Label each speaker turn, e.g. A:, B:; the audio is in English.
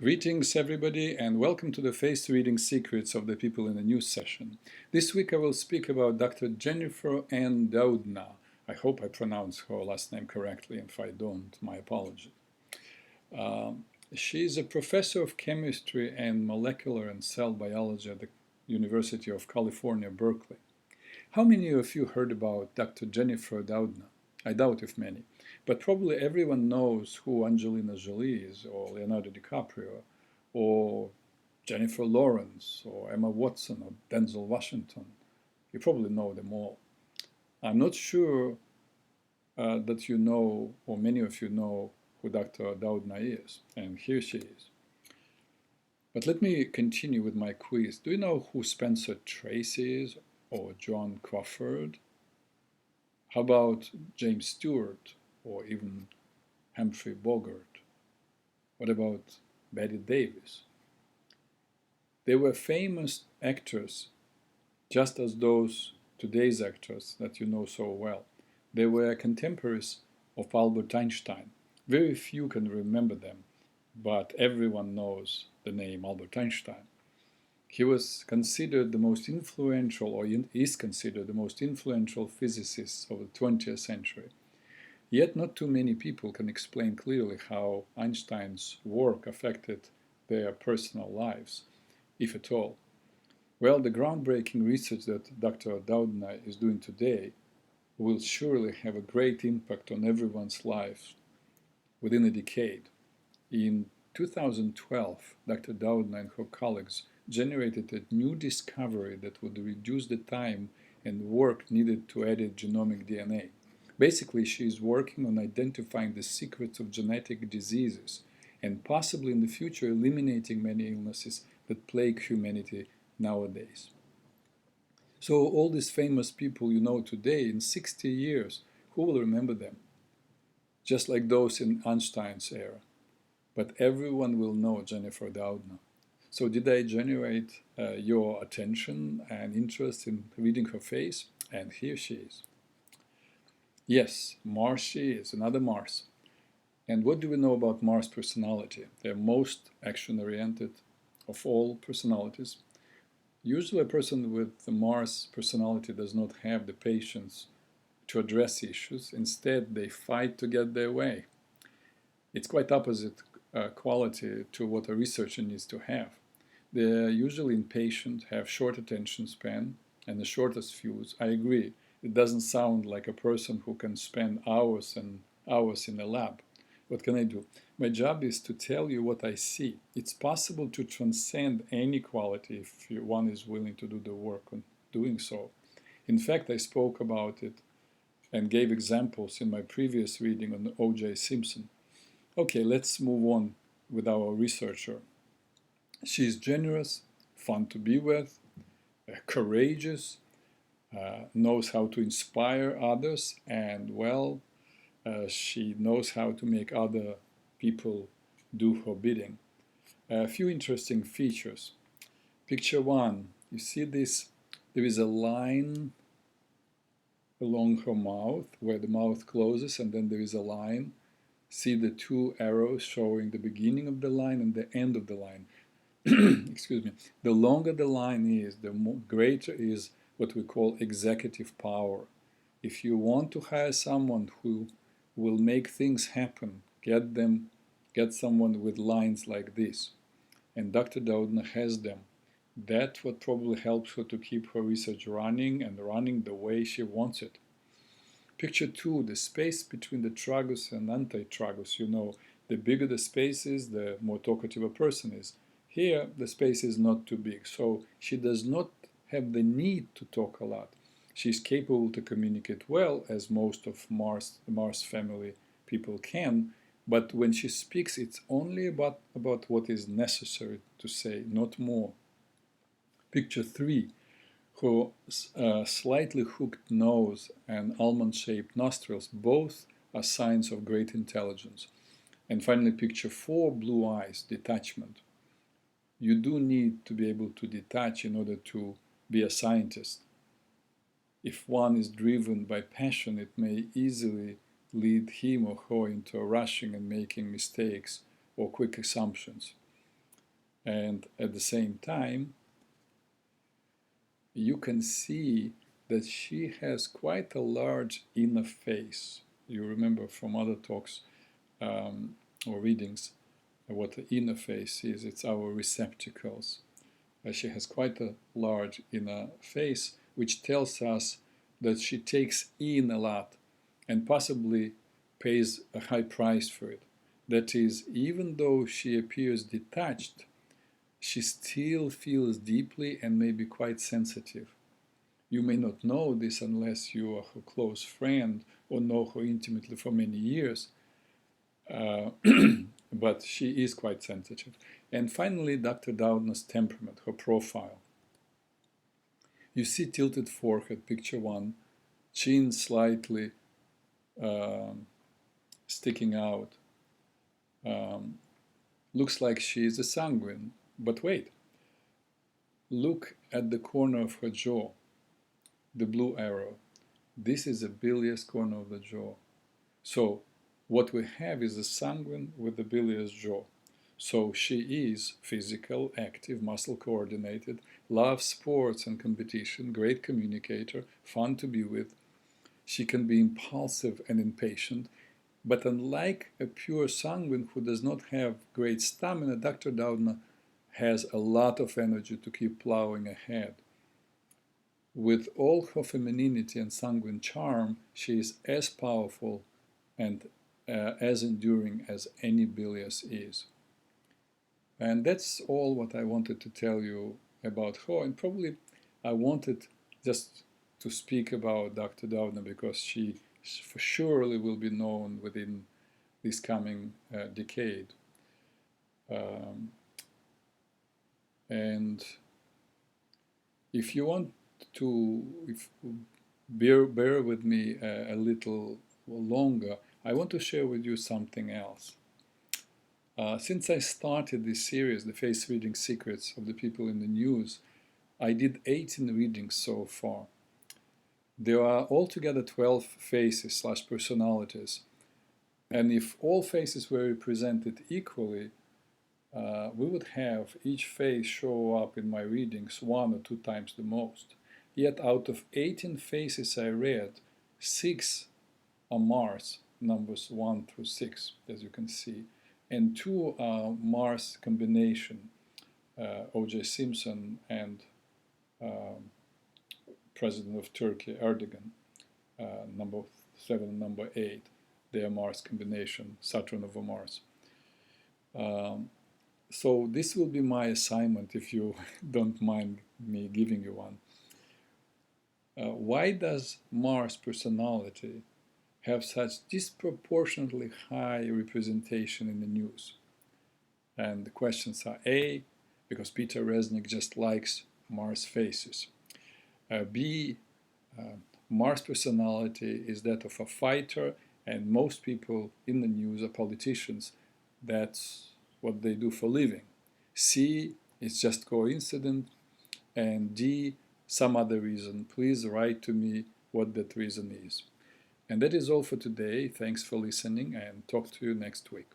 A: Greetings everybody and welcome to the Face Reading Secrets of the People in the News session. This week I will speak about Dr. Jennifer N. Doudna. I hope I pronounce her last name correctly, and if I don't, my apology. She is a professor of chemistry and molecular and cell biology at the University of California, Berkeley. How many of you heard about Dr. Jennifer Doudna? I doubt if many, but probably everyone knows who Angelina Jolie is, or Leonardo DiCaprio, or Jennifer Lawrence, or Emma Watson, or Denzel Washington. You probably know them all. I'm not sure that you know, or many of you know, who Dr. Doudna is, and here she is. But let me continue with my quiz. Do you know who Spencer Tracy is, or John Crawford? How about James Stewart, or even Humphrey Bogart? What about Bette Davis? They were famous actors, just as those today's actors that you know so well. They were contemporaries of Albert Einstein. Very few can remember them, but everyone knows the name Albert Einstein. He was considered the most influential, or is considered the most influential physicist of the 20th century. Yet not too many people can explain clearly how Einstein's work affected their personal lives, if at all. Well, the groundbreaking research that Dr. Doudna is doing today will surely have a great impact on everyone's life within a decade. In 2012, Dr. Doudna and her colleagues generated a new discovery that would reduce the time and work needed to edit genomic DNA. Basically, she is working on identifying the secrets of genetic diseases and possibly in the future eliminating many illnesses that plague humanity nowadays. So all these famous people you know today, in 60 years, who will remember them? Just like those in Einstein's era. But everyone will know Jennifer Doudna. So did I generate your attention and interest in reading her face? And here she is. Yes, Mars she is, another Mars. And what do we know about Mars personality? They're most action-oriented of all personalities. Usually a person with the Mars personality does not have the patience to address issues. Instead, they fight to get their way. It's quite opposite quality to what a researcher needs to have. They're usually impatient, have short attention span, and the shortest fuse. I agree. It doesn't sound like a person who can spend hours and hours in a lab. What can I do? My job is to tell you what I see. It's possible to transcend any quality if one is willing to do the work on doing so. In fact, I spoke about it and gave examples in my previous reading on O.J. Simpson. Okay, let's move on with our researcher. She's generous, fun to be with, courageous, knows how to inspire others, and well, she knows how to make other people do her bidding. A few interesting features. Picture one, you see this, there is a line along her mouth where the mouth closes, and then there is a line. See the two arrows showing the beginning of the line and the end of the line. Excuse me. The longer the line is, the greater is what we call executive power. If you want to hire someone who will make things happen, get someone with lines like this. And Dr. Doudna has them. That's what probably helps her to keep her research running and running the way she wants it. Picture two, the space between the tragus and antitragus. You know, the bigger the space is, the more talkative a person is. Here, the space is not too big, so she does not have the need to talk a lot. She's capable to communicate well, as most of the Mars family people can, but when she speaks, it's only about what is necessary to say, not more. Picture three, her slightly hooked nose and almond-shaped nostrils, both are signs of great intelligence. And finally, picture four, blue eyes, detachment. You do need to be able to detach in order to be a scientist. If one is driven by passion, it may easily lead him or her into rushing and making mistakes or quick assumptions. And at the same time, you can see that she has quite a large inner face. You remember from other talks or readings what the inner face is. It's our receptacles. She has quite a large inner face, which tells us that she takes in a lot and possibly pays a high price for it. That is, even though she appears detached, she still feels deeply and may be quite sensitive. You may not know this unless you are her close friend or know her intimately for many years, uh, but she is quite sensitive. And finally, Dr. Doudna's temperament, her profile. You see tilted forehead, picture one, chin slightly sticking out. Looks like she is a sanguine, but wait, look at the corner of her jaw, the blue arrow. This is a bilious corner of the jaw. So what we have is a sanguine with a bilious jaw. So she is physical, active, muscle coordinated, loves sports and competition, great communicator, fun to be with. She can be impulsive and impatient, but unlike a pure sanguine who does not have great stamina, Dr. Doudna has a lot of energy to keep plowing ahead. With all her femininity and sanguine charm, she is as powerful and as enduring as any bilious is. And that's all what I wanted to tell you about her. And probably I wanted just to speak about Dr. Doudna because she for surely will be known within this coming decade. And if you want to bear with me a little longer, I want to share with you something else. Since I started this series, The Face Reading Secrets of the People in the News, I did 18 readings so far. There are altogether 12 faces / personalities, and if all faces were represented equally, we would have each face show up in my readings 1 or 2 times the most. Yet out of 18 faces I read, 6 are Mars, numbers 1 through 6, as you can see, and 2 are Mars combination, O.J. Simpson and President of Turkey, Erdogan, number 7 and number 8. They are Mars combination, Saturn over Mars. So this will be my assignment if you don't mind me giving you one. Why does Mars personality have such disproportionately high representation in the news? And the questions are A, because Peter Resnick just likes Mars faces. B, Mars personality is that of a fighter, and most people in the news are politicians. That's what they do for living. C, it's just coincidence. And D, some other reason. Please write to me what that reason is. And that is all for today. Thanks for listening, and talk to you next week.